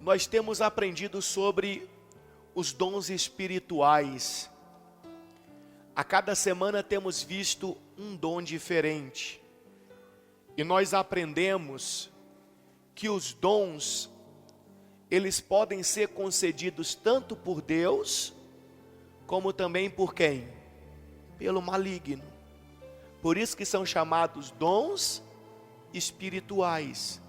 nós temos aprendido sobre os dons espirituais. A cada semana temos visto um dom diferente. E nós aprendemos que os dons, eles podem ser concedidos tanto por Deus, como também por quem? Pelo maligno. Por isso que são chamados dons espirituais.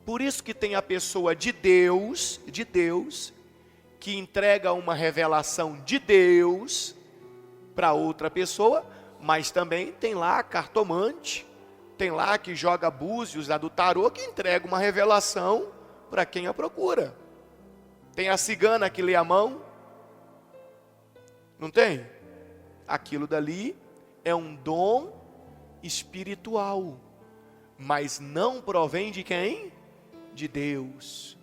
Por isso que tem a pessoa de Deus, que entrega uma revelação de Deus para outra pessoa, mas também tem lá a cartomante, tem lá que joga búzios lá do tarô, que entrega uma revelação para quem a procura. Tem a cigana que lê a mão, não tem? Aquilo dali é um dom espiritual, mas não provém de quem? De Deus.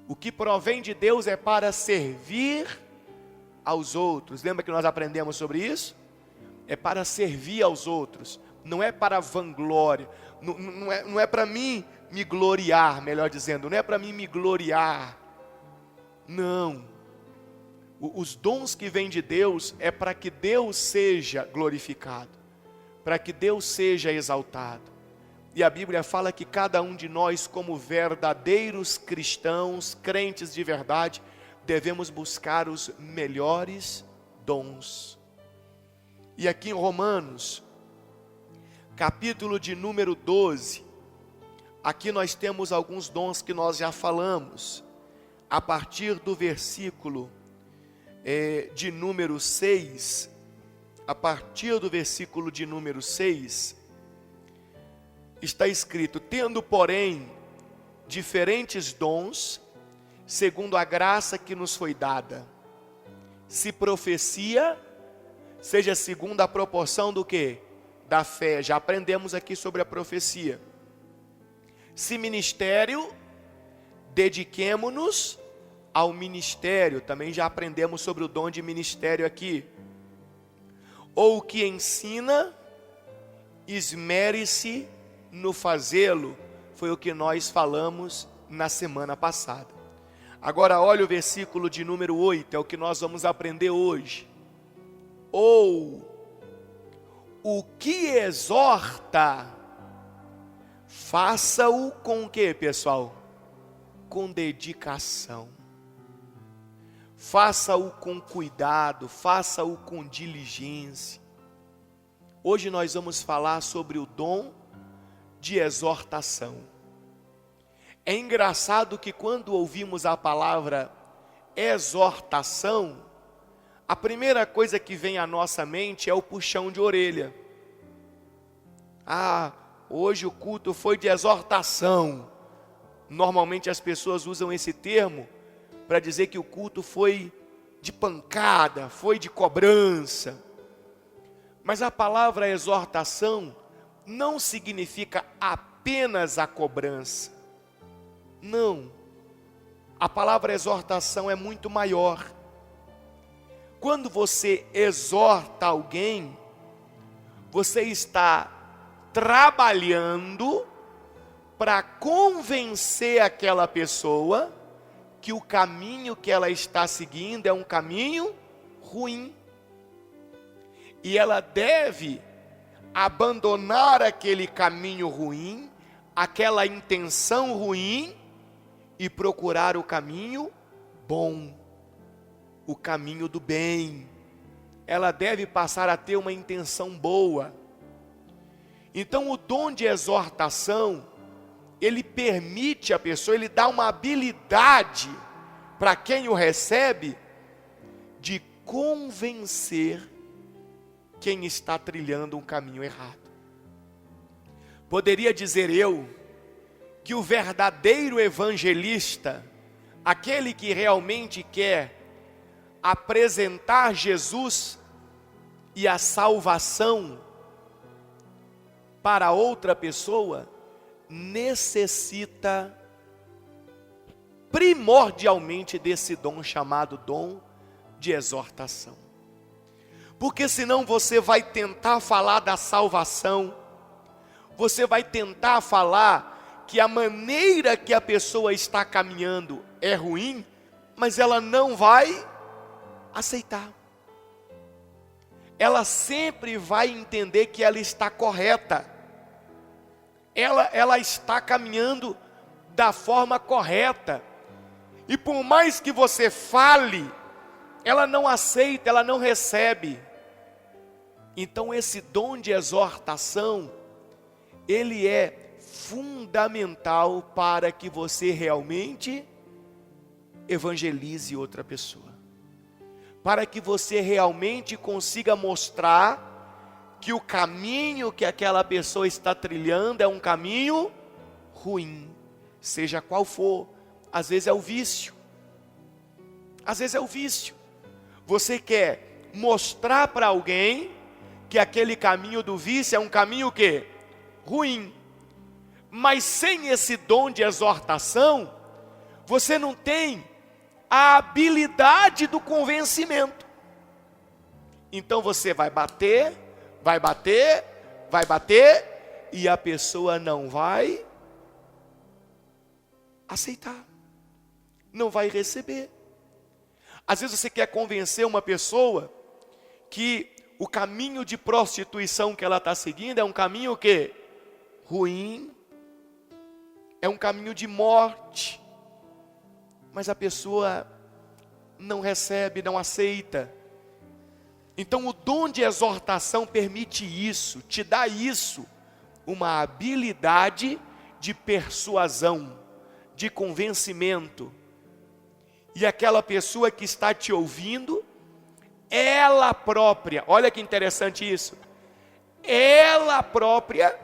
O que provém de Deus é para servir aos outros. Lembra que nós aprendemos sobre isso? É para servir aos outros, não é para vanglória, não é para mim me gloriar, melhor dizendo, não é para mim me gloriar. Não. Os dons que vêm de Deus é para que Deus seja glorificado, para que Deus seja exaltado. E a Bíblia fala que cada um de nós, como verdadeiros cristãos, crentes de verdade, devemos buscar os melhores dons. E aqui em Romanos, capítulo de número 12, aqui nós temos alguns dons que nós já falamos. A partir do versículo de número 6, a partir do versículo de número 6, está escrito: tendo, porém, diferentes dons, segundo a graça que nos foi dada. Se profecia, seja segundo a proporção do quê? Da fé. Já aprendemos aqui sobre a profecia. Se ministério, dediquemo-nos ao ministério. Também já aprendemos sobre o dom de ministério aqui. Ou o que ensina, esmere-se no fazê-lo. Foi o que nós falamos na semana passada. Agora olha o versículo de número 8, é o que nós vamos aprender hoje. Ou o que exorta, faça-o com o que, pessoal? Com dedicação. Faça-o com cuidado, faça-o com diligência. Hoje nós vamos falar sobre o dom de exortação. É engraçado que quando ouvimos a palavra exortação, a primeira coisa que vem à nossa mente é o puxão de orelha. Ah, hoje o culto foi de exortação. Normalmente as pessoas usam esse termo para dizer que o culto foi de pancada, foi de cobrança. Mas a palavra exortação não significa apenas a cobrança. Não. A palavra exortação é muito maior. Quando você exorta alguém, você está trabalhando para convencer aquela pessoa que o caminho que ela está seguindo é um caminho ruim. E ela deve abandonar aquele caminho ruim, aquela intenção ruim, e procurar o caminho bom, o caminho do bem. Ela deve passar a ter uma intenção boa. Então o dom de exortação, ele permite a pessoa, ele dá uma habilidade para quem o recebe, de convencer quem está trilhando um caminho errado. Poderia dizer eu que o verdadeiro evangelista, aquele que realmente quer apresentar Jesus e a salvação para outra pessoa, necessita primordialmente desse dom chamado dom de exortação. Porque senão você vai tentar falar da salvação, você vai tentar falar que a maneira que a pessoa está caminhando é ruim, mas ela não vai aceitar. Ela sempre vai entender que ela está correta. Ela está caminhando da forma correta. E por mais que você fale, ela não aceita, ela não recebe. Então esse dom de exortação, ele é fundamental para que você realmente evangelize outra pessoa. Para que você realmente consiga mostrar que o caminho que aquela pessoa está trilhando é um caminho ruim, seja qual for. Às vezes é o vício. Às vezes é o vício. Você quer mostrar para alguém que aquele caminho do vício é um caminho o quê? Ruim. Mas sem esse dom de exortação, você não tem a habilidade do convencimento. Então você vai bater, vai bater, vai bater, e a pessoa não vai aceitar, não vai receber. Às vezes você quer convencer uma pessoa que o caminho de prostituição que ela está seguindo é um caminho o quê? Ruim, é um caminho de morte, mas a pessoa não recebe, não aceita. Então o dom de exortação permite isso, te dá isso, uma habilidade de persuasão, de convencimento. E aquela pessoa que está te ouvindo, ela própria, olha que interessante isso, ela própria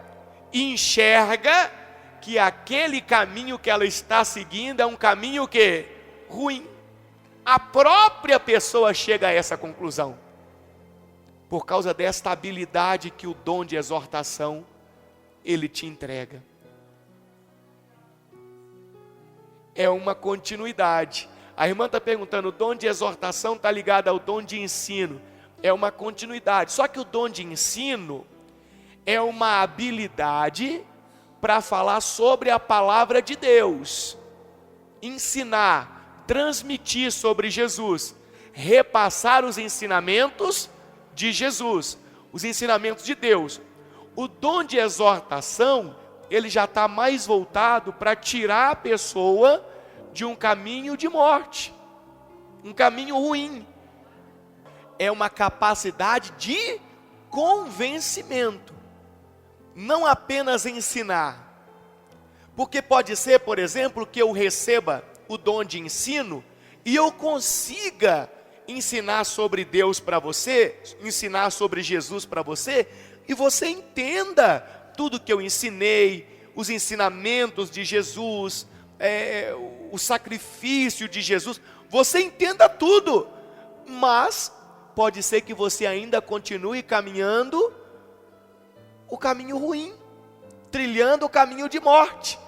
enxerga que aquele caminho que ela está seguindo é um caminho que ruim. A própria pessoa chega a essa conclusão, por causa desta habilidade que o dom de exortação, ele te entrega. É uma continuidade. A irmã está perguntando, o dom de exortação está ligado ao dom de ensino. É uma continuidade. Só que o dom de ensino é uma habilidade para falar sobre a palavra de Deus. Ensinar, transmitir sobre Jesus. Repassar os ensinamentos de Jesus. Os ensinamentos de Deus. O dom de exortação, ele já está mais voltado para tirar a pessoa de um caminho de morte, um caminho ruim. É uma capacidade de convencimento, não apenas ensinar. Porque pode ser, por exemplo, que eu receba o dom de ensino e eu consiga ensinar sobre Deus para você, ensinar sobre Jesus para você, e você entenda tudo que eu ensinei, os ensinamentos de Jesus, o sacrifício de Jesus, você entenda tudo, mas pode ser que você ainda continue caminhando o caminho ruim, trilhando o caminho de morte,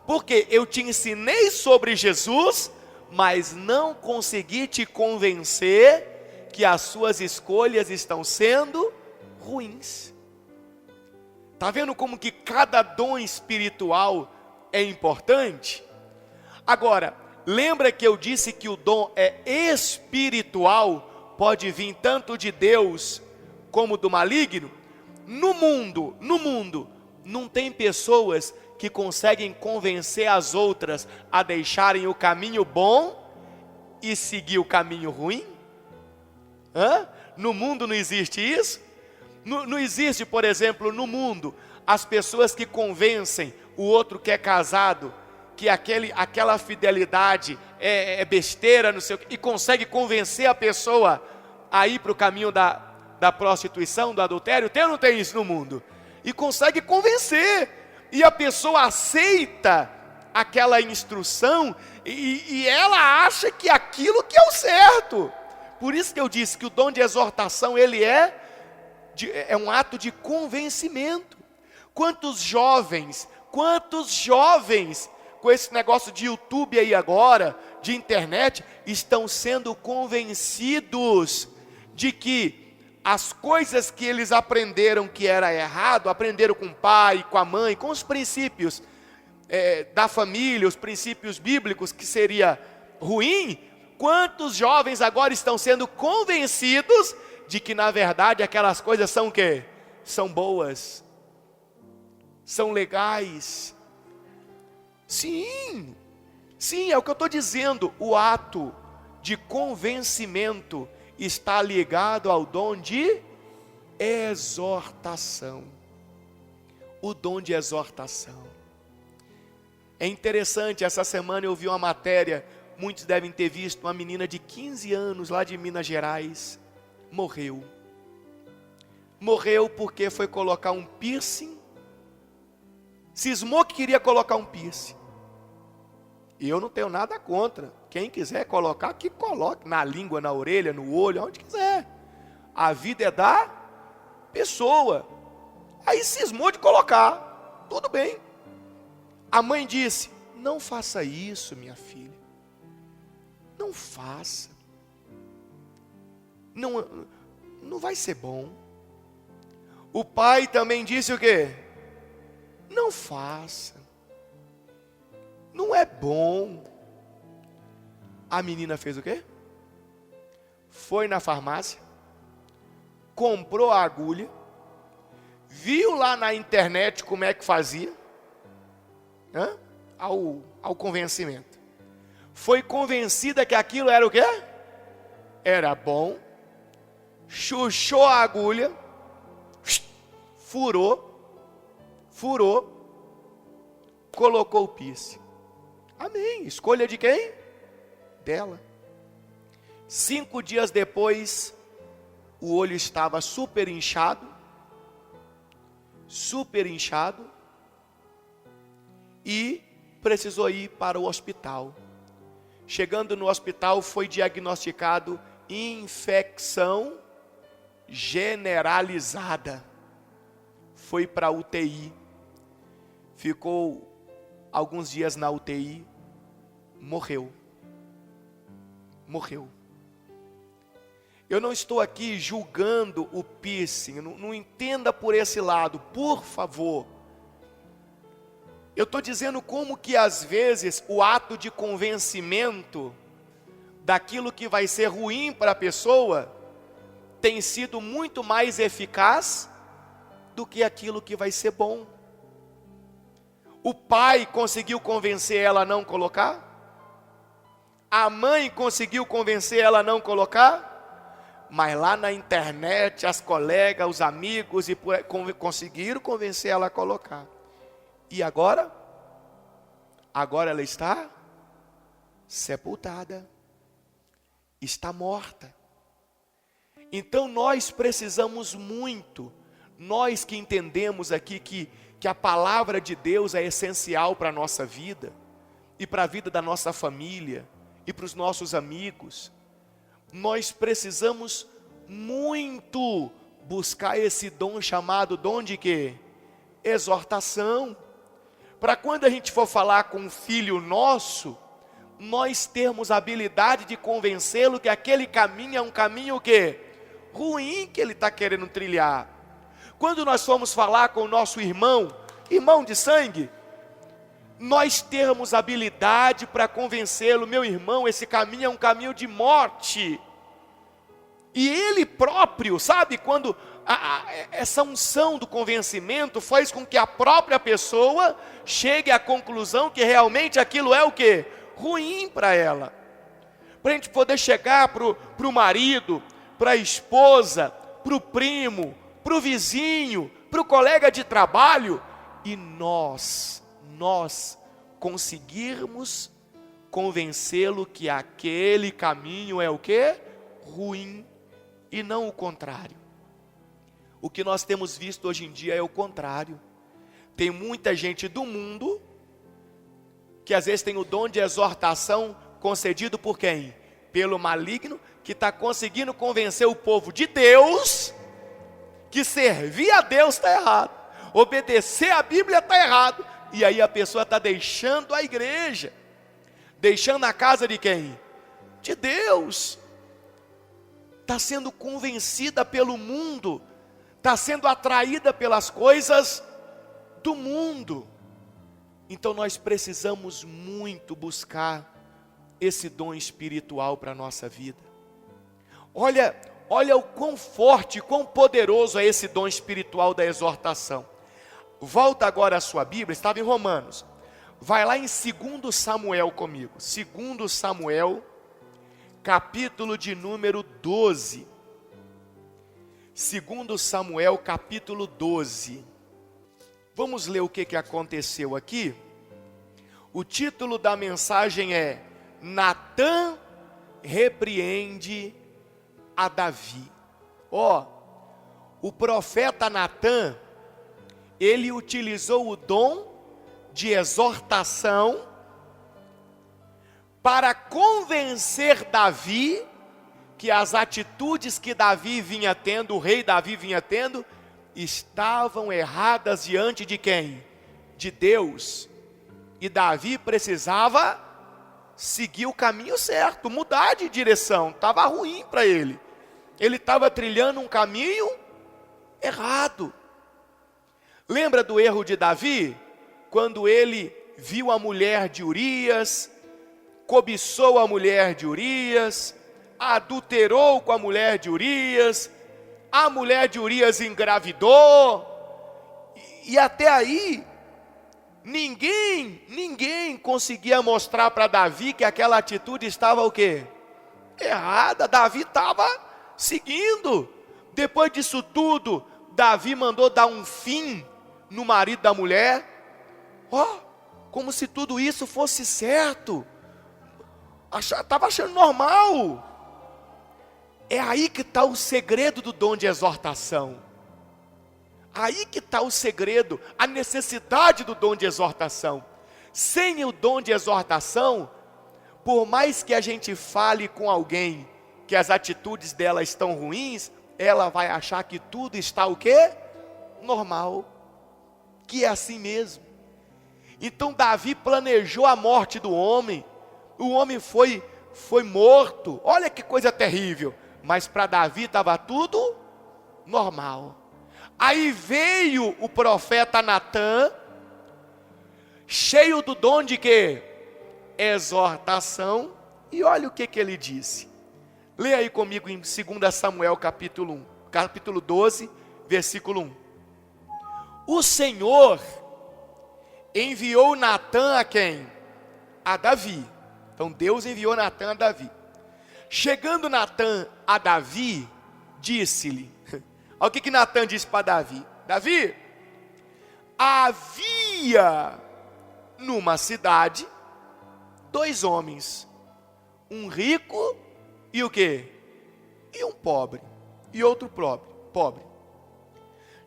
porque eu te ensinei sobre Jesus, mas não consegui te convencer que as suas escolhas estão sendo ruins. Está vendo como que cada dom espiritual é importante? Agora, lembra que eu disse que o dom é espiritual, pode vir tanto de Deus como do maligno? No mundo, não tem pessoas que conseguem convencer as outras a deixarem o caminho bom e seguir o caminho ruim? No mundo não existe isso? Não existe, por exemplo, no mundo, as pessoas que convencem o outro que é casado, que aquela fidelidade é besteira, não sei o quê, e consegue convencer a pessoa a ir para o caminho da prostituição, do adultério? Tem ou não tem isso no mundo? E consegue convencer, e a pessoa aceita aquela instrução, e ela acha que aquilo que é o certo. Por isso que eu disse que o dom de exortação, ele é um ato de convencimento. Quantos jovens com esse negócio de YouTube aí agora, de internet, estão sendo convencidos de que as coisas que eles aprenderam que era errado, aprenderam com o pai, com a mãe, com os princípios, da família, os princípios bíblicos, que seria ruim, quantos jovens agora estão sendo convencidos de que na verdade aquelas coisas são o quê? São boas, são legais. Sim, é o que eu estou dizendo. O ato de convencimento está ligado ao dom de exortação. O dom de exortação. É interessante, essa semana eu vi uma matéria, muitos devem ter visto, uma menina de 15 anos lá de Minas Gerais, morreu. Morreu porque foi colocar um piercing, cismou que queria colocar um piercing. E eu não tenho nada contra, quem quiser colocar, que coloque, na língua, na orelha, no olho, onde quiser. A vida é da pessoa. Aí cismou de colocar, tudo bem. A mãe disse: não faça isso, minha filha. Não faça. Não vai ser bom. O pai também disse o quê? Não faça. Não é bom. A menina fez o quê? Foi na farmácia, comprou a agulha, viu lá na internet como é que fazia, ao convencimento. Foi convencida que aquilo era o quê? Era bom. Chuchou a agulha, furou, colocou o piercing. Amém. Escolha de quem? Dela. 5 dias depois, o olho estava super inchado, e precisou ir para o hospital. Chegando no hospital, foi diagnosticado infecção generalizada. Foi para a UTI. Ficou alguns dias na UTI. Morreu. Eu não estou aqui julgando o piercing. Não entenda por esse lado, por favor. Eu estou dizendo como que às vezes o ato de convencimento daquilo que vai ser ruim para a pessoa tem sido muito mais eficaz do que aquilo que vai ser bom. O pai conseguiu convencer ela a não colocar? A mãe conseguiu convencer ela a não colocar? Mas lá na internet, as colegas, os amigos conseguiram convencer ela a colocar. E agora? Agora ela está sepultada. Está morta. Então nós precisamos muito, nós que entendemos aqui que a palavra de Deus é essencial para a nossa vida, e para a vida da nossa família, e para os nossos amigos, nós precisamos muito buscar esse dom chamado dom de quê? Exortação. Para quando a gente for falar com um filho nosso, nós termos a habilidade de convencê-lo que aquele caminho é um caminho o quê? Ruim que ele está querendo trilhar. Quando nós formos falar com o nosso irmão de sangue, nós termos habilidade para convencê-lo: meu irmão, esse caminho é um caminho de morte. E ele próprio, sabe, quando essa unção do convencimento faz com que a própria pessoa chegue à conclusão que realmente aquilo é o quê? Ruim para ela. Para a gente poder chegar para o marido, para a esposa, para o primo, para o vizinho, para o colega de trabalho, e nós conseguirmos convencê-lo que aquele caminho é o quê? Ruim, e não o contrário. O que nós temos visto hoje em dia é o contrário. Tem muita gente do mundo que às vezes tem o dom de exortação concedido por quem? Pelo maligno, que está conseguindo convencer o povo de Deus que servir a Deus está errado, obedecer a Bíblia está errado, e aí a pessoa está deixando a igreja, deixando a casa de quem? De Deus. Está sendo convencida pelo mundo, está sendo atraída pelas coisas do mundo. Então nós precisamos muito buscar esse dom espiritual para a nossa vida. Olha o quão forte, quão poderoso é esse dom espiritual da exortação. Volta agora a sua Bíblia, estava em Romanos. Vai lá em 2 Samuel comigo. 2 Samuel, capítulo de número 12. 2 Samuel, capítulo 12. Vamos ler o que aconteceu aqui. O título da mensagem é: Natã repreende a Davi. O profeta Natã, ele utilizou o dom de exortação para convencer Davi que as atitudes que Davi vinha tendo, o rei Davi vinha tendo, estavam erradas diante de quem? De Deus. E Davi precisava seguir o caminho certo, mudar de direção. Estava ruim para ele. Ele estava trilhando um caminho errado. Lembra do erro de Davi? Quando ele viu a mulher de Urias, cobiçou a mulher de Urias, adulterou com a mulher de Urias, a mulher de Urias engravidou, e até aí, ninguém conseguia mostrar para Davi que aquela atitude estava o quê? Errada. Davi estava seguindo. Depois disso tudo, Davi mandou dar um fim no marido da mulher, como se tudo isso fosse certo, estava achando normal. É aí que está o segredo do dom de exortação. Aí que está o segredo, a necessidade do dom de exortação. Sem o dom de exortação, por mais que a gente fale com alguém que as atitudes dela estão ruins, ela vai achar que tudo está o quê? Normal, que é assim mesmo. Então Davi planejou a morte do homem. O homem foi morto. Olha que coisa terrível. Mas para Davi estava tudo normal. Aí veio o profeta Natã, cheio do dom de quê? Exortação. E olha o que ele disse. Leia aí comigo em 2 Samuel capítulo 12, versículo 1. O Senhor enviou Natã a quem? A Davi. Então Deus enviou Natã a Davi. Chegando Natã a Davi, disse-lhe, olha o que Natã disse para Davi. Davi, havia numa cidade 2 homens, um rico e o quê? E um pobre, e outro pobre.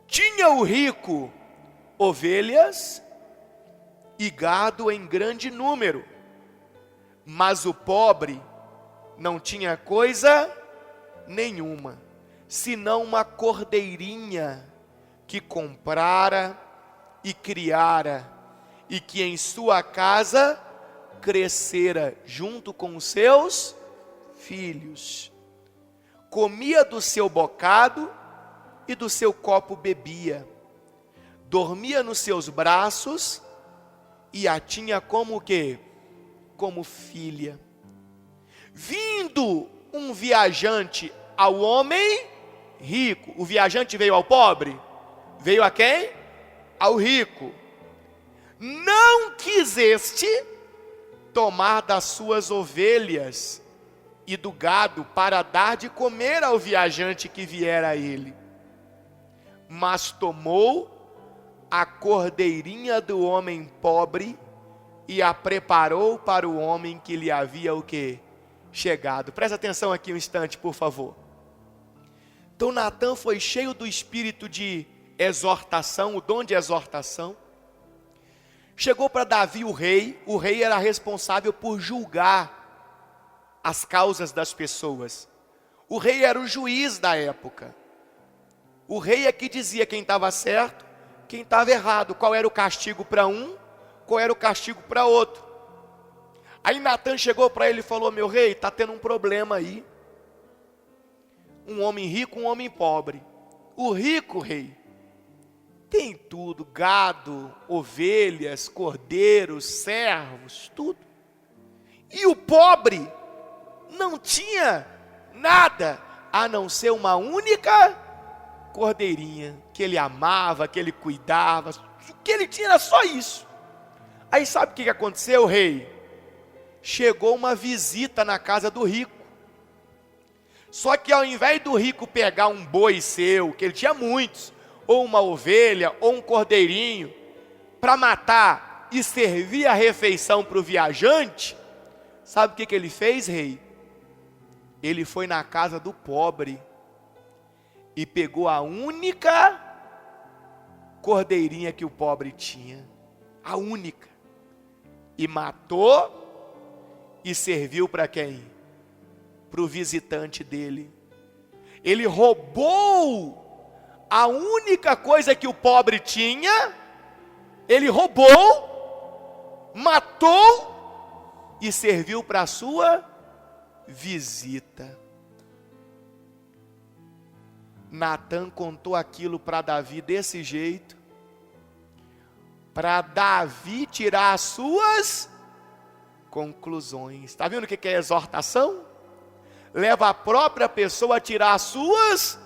Tinha o rico ovelhas e gado em grande número, mas o pobre não tinha coisa nenhuma, senão uma cordeirinha que comprara e criara, e que em sua casa crescera junto com os seus filhos. Comia do seu bocado e do seu copo bebia. Dormia nos seus braços e a tinha como o quê? Como filha. Vindo um viajante ao homem rico. O viajante veio ao pobre? Veio a quem? Ao rico. Não quiseste tomar das suas ovelhas e do gado para dar de comer ao viajante que viera a ele, mas tomou a cordeirinha do homem pobre e a preparou para o homem que lhe havia o quê? Chegado. Presta atenção aqui um instante, por favor. Então Natã foi cheio do espírito de exortação, o dom de exortação. Chegou para Davi o rei era responsável por julgar as causas das pessoas. O rei era o juiz da época. O rei é que dizia quem estava certo, quem estava errado, qual era o castigo para um, qual era o castigo para outro. Aí Natã chegou para ele e falou: meu rei, está tendo um problema aí. Um homem rico, um homem pobre. O rico, rei, tem tudo, gado, ovelhas, cordeiros, servos, tudo. E o pobre não tinha nada, a não ser uma única cordeirinha, que ele amava, que ele cuidava, o que ele tinha era só isso. Aí sabe o que aconteceu, rei? Chegou uma visita na casa do rico. Só que ao invés do rico pegar um boi seu, que ele tinha muitos, ou uma ovelha, ou um cordeirinho, para matar e servir a refeição para o viajante, sabe o que ele fez, rei? Ele foi na casa do pobre e pegou a única cordeirinha que o pobre tinha, a única, e matou e serviu para quem? Para o visitante dele. Ele roubou a única coisa que o pobre tinha, ele roubou, matou e serviu para a sua visita. Natã contou aquilo para Davi desse jeito, para Davi tirar as suas conclusões. Está vendo o que é exortação? Leva a própria pessoa a tirar as suas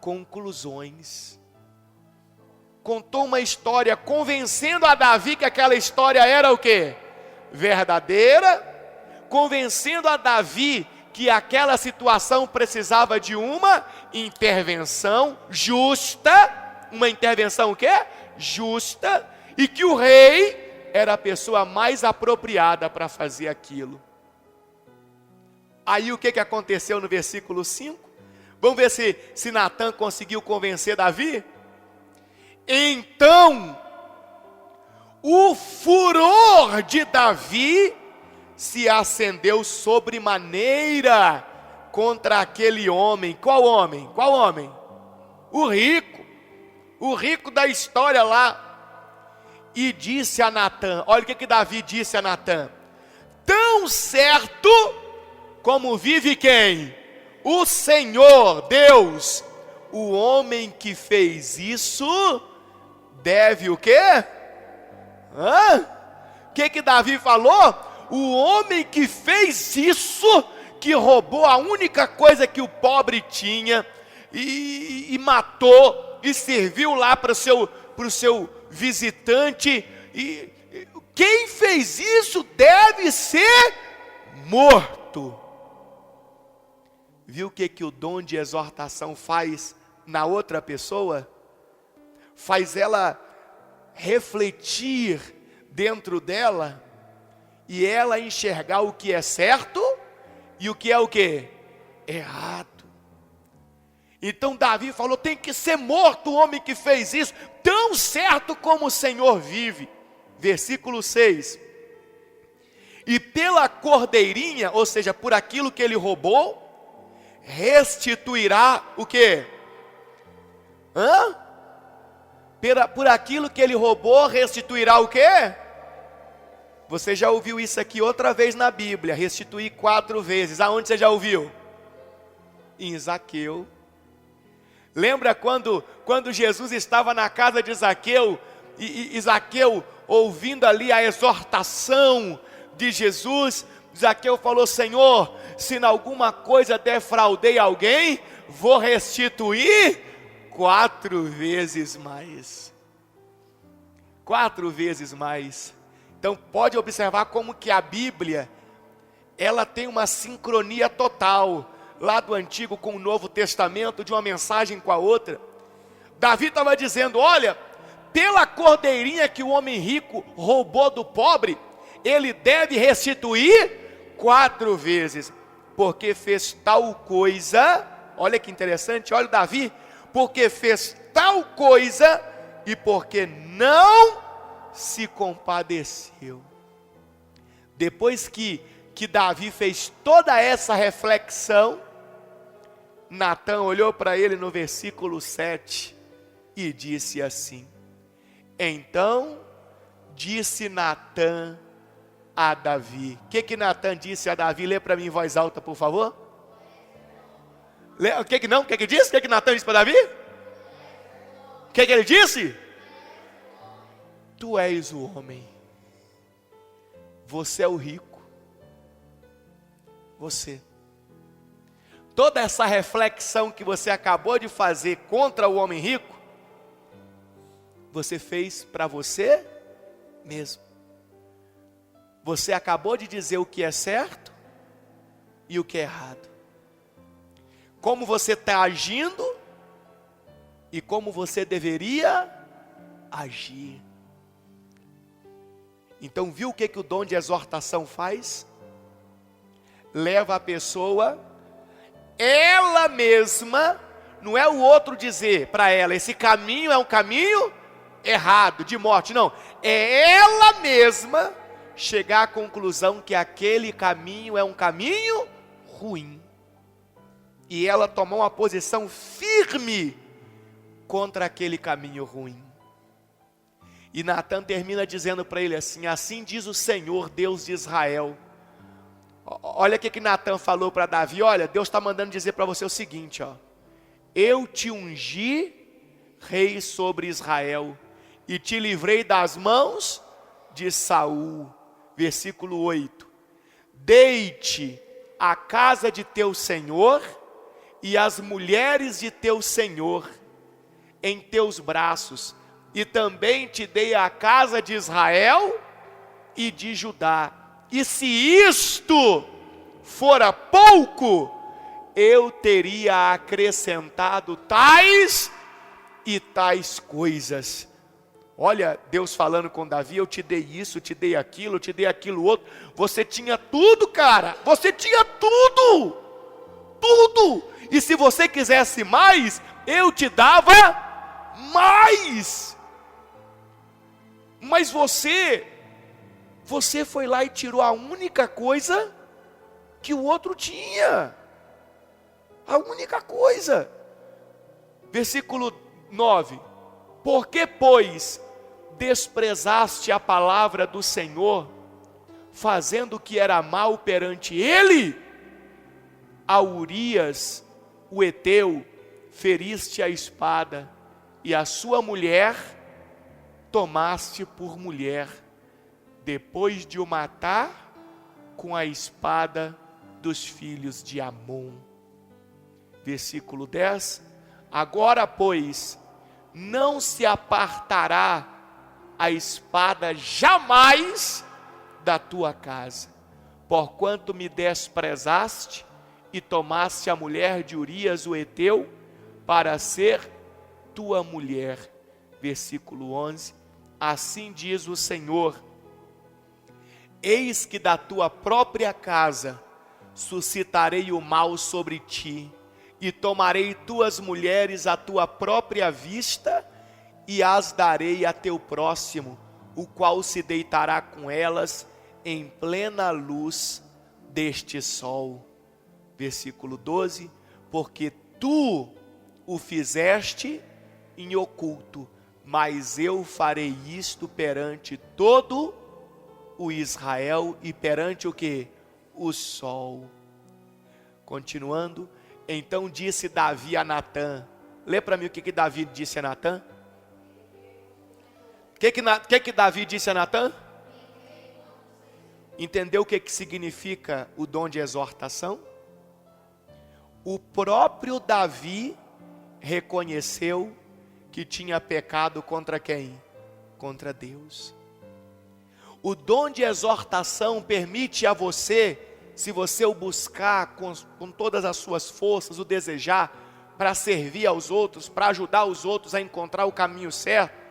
conclusões. Contou uma história convencendo a Davi que aquela história era o quê? Verdadeira, convencendo a Davi que aquela situação precisava de uma intervenção justa, uma intervenção o quê? Justa, e que o rei era a pessoa mais apropriada para fazer aquilo. Aí o que aconteceu no versículo 5? Vamos ver se Natã conseguiu convencer Davi? Então, o furor de Davi se acendeu sobremaneira contra aquele homem. Qual homem? Qual homem? O rico da história lá. E disse a Natã, olha o que Davi disse a Natã: tão certo como vive quem? O Senhor, Deus, o homem que fez isso, deve o quê? O que Davi falou? O homem que fez isso, que roubou a única coisa que o pobre tinha, e matou, e serviu lá para o seu visitante, e quem fez isso deve ser morto. Viu o que o dom de exortação faz na outra pessoa? Faz ela refletir dentro dela, e ela enxergar o que é certo, e o que é o quê? Errado. Então Davi falou, tem que ser morto o homem que fez isso, tão certo como o Senhor vive. Versículo 6. E pela cordeirinha, ou seja, por aquilo que ele roubou, restituirá o quê? Por aquilo que ele roubou, restituirá o quê? Você já ouviu isso aqui outra vez na Bíblia, restituir 4 vezes. Aonde você já ouviu? Em Zaqueu. Lembra quando Jesus estava na casa de Zaqueu, e Zaqueu, ouvindo ali a exortação de Jesus, Zaqueu falou, Senhor, se em alguma coisa defraudei alguém, vou restituir 4 vezes mais. 4 vezes mais. Então pode observar como que a Bíblia, ela tem uma sincronia total, lá do Antigo com o Novo Testamento, de uma mensagem com a outra. Davi estava dizendo, olha, pela cordeirinha que o homem rico roubou do pobre, ele deve restituir 4 vezes, porque fez tal coisa, olha que interessante, olha o Davi, porque fez tal coisa, e porque não se compadeceu. Depois que Davi fez toda essa reflexão, Natã olhou para ele no versículo 7, e disse assim, então disse Natã a Davi. O que Natã disse a Davi? Lê para mim em voz alta, por favor. O que disse? O que Natã disse para Davi? que ele disse? Tu és o homem. Você é o rico. Você. Toda essa reflexão que você acabou de fazer contra o homem rico, você fez para você mesmo. Você acabou de dizer o que é certo e o que é errado. Como você está agindo e como você deveria agir. Então, viu o que o dom de exortação faz? Leva a pessoa, ela mesma, não é o outro dizer para ela, esse caminho é um caminho errado, de morte, não. É ela mesma chegar à conclusão que aquele caminho é um caminho ruim. E ela tomou uma posição firme contra aquele caminho ruim. E Natã termina dizendo para ele assim: assim diz o Senhor, Deus de Israel. Olha o que Natã falou para Davi. Olha, Deus está mandando dizer para você o seguinte, ó. Eu te ungi rei sobre Israel e te livrei das mãos de Saul. Versículo 8. Deite a casa de teu senhor e as mulheres de teu senhor em teus braços, e também te dei a casa de Israel e de Judá. E se isto fora pouco, eu teria acrescentado tais e tais coisas. Olha, Deus falando com Davi: eu te dei isso, te dei aquilo, te dei aquilo outro. Você tinha tudo, cara. Você tinha tudo. Tudo. E se você quisesse mais, eu te dava mais. Mas você foi lá e tirou a única coisa que o outro tinha. A única coisa. Versículo 9. Por que, pois, desprezaste a palavra do Senhor, fazendo o que era mal perante ele? A Urias, o heteu, feriste a espada, e a sua mulher tomaste por mulher, depois de o matar com a espada dos filhos de Amon. Versículo 10. Agora, pois, não se apartará a espada jamais da tua casa, porquanto me desprezaste e tomaste a mulher de Urias o heteu para ser tua mulher. Versículo 11. Assim diz o Senhor: eis que da tua própria casa suscitarei o mal sobre ti, e tomarei tuas mulheres à tua própria vista, e as darei a teu próximo, o qual se deitará com elas em plena luz deste sol. Versículo 12. Porque tu o fizeste em oculto, mas eu farei isto perante todo o Israel e perante o que? O sol. Continuando. Então disse Davi a Natã. Lê para mim o que Davi disse a Natã. O que Davi disse a Natã? Entendeu o que significa o dom de exortação? O próprio Davi reconheceu que tinha pecado contra quem? Contra Deus. O dom de exortação permite a você, se você o buscar com todas as suas forças, o desejar, para servir aos outros, para ajudar os outros a encontrar o caminho certo.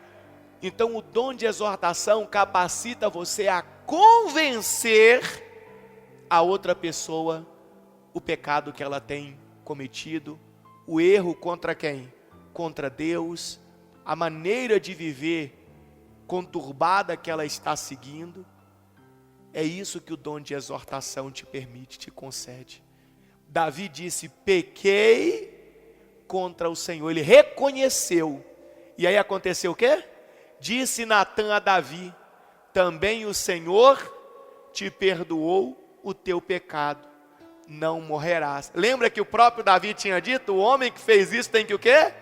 Então o dom de exortação capacita você a convencer a outra pessoa o pecado que ela tem cometido, o erro contra quem? Contra Deus, a maneira de viver conturbada que ela está seguindo. É isso que o dom de exortação te permite, te concede. Davi disse: pequei contra o Senhor. Ele reconheceu. E aí aconteceu o quê? Disse Natã a Davi: também o Senhor te perdoou o teu pecado, não morrerás. Lembra que o próprio Davi tinha dito: o homem que fez isso tem que o quê?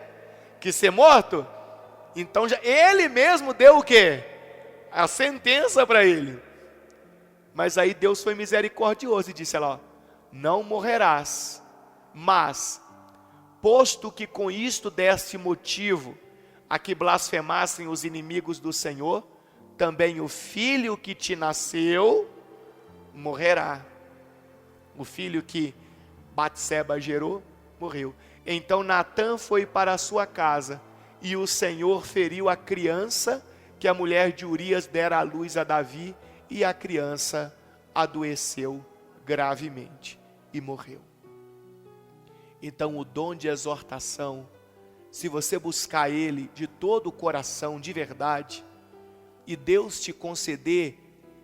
Que ser morto? Então ele mesmo deu o quê? A sentença para ele. Mas aí Deus foi misericordioso e disse: ó, não morrerás, mas posto que com isto deste motivo a que blasfemassem os inimigos do Senhor, também o filho que te nasceu morrerá. O filho que Batseba gerou, morreu. Então Natã foi para a sua casa, e o Senhor feriu a criança que a mulher de Urias dera à luz a Davi, e a criança adoeceu gravemente e morreu. Então o dom de exortação, se você buscar ele de todo o coração, de verdade, e Deus te conceder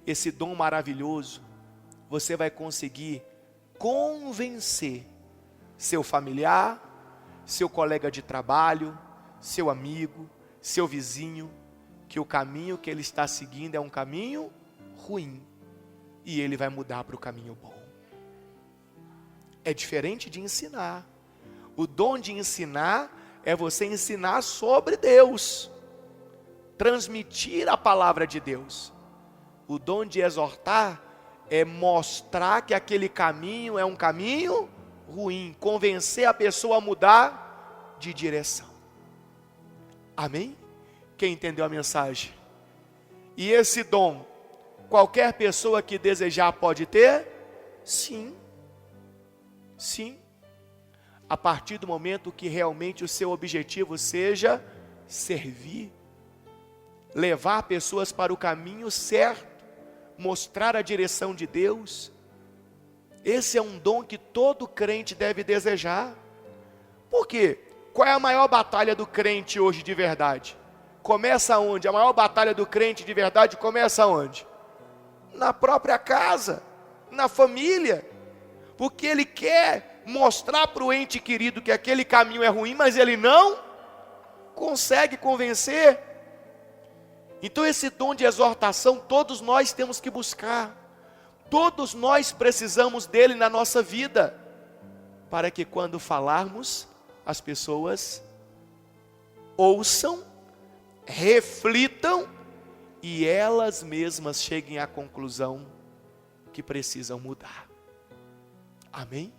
esse dom maravilhoso, você vai conseguir convencer seu familiar, seu colega de trabalho, seu amigo, seu vizinho, que o caminho que ele está seguindo é um caminho ruim, e ele vai mudar para o caminho bom. É diferente de ensinar. O dom de ensinar é você ensinar sobre Deus, transmitir a palavra de Deus. O dom de exortar é mostrar que aquele caminho é um caminho ruim, convencer a pessoa a mudar de direção. Amém? Quem entendeu a mensagem? E esse dom, qualquer pessoa que desejar pode ter? Sim. Sim. A partir do momento que realmente o seu objetivo seja servir, levar pessoas para o caminho certo, mostrar a direção de Deus. Esse é um dom que todo crente deve desejar. Por quê? Qual é a maior batalha do crente hoje de verdade? Começa onde? A maior batalha do crente de verdade começa onde? Na própria casa, na família. Porque ele quer mostrar para o ente querido que aquele caminho é ruim, mas ele não consegue convencer. Então esse dom de exortação todos nós temos que buscar. Todos nós precisamos dele na nossa vida, para que quando falarmos, as pessoas ouçam, reflitam e elas mesmas cheguem à conclusão que precisam mudar. Amém?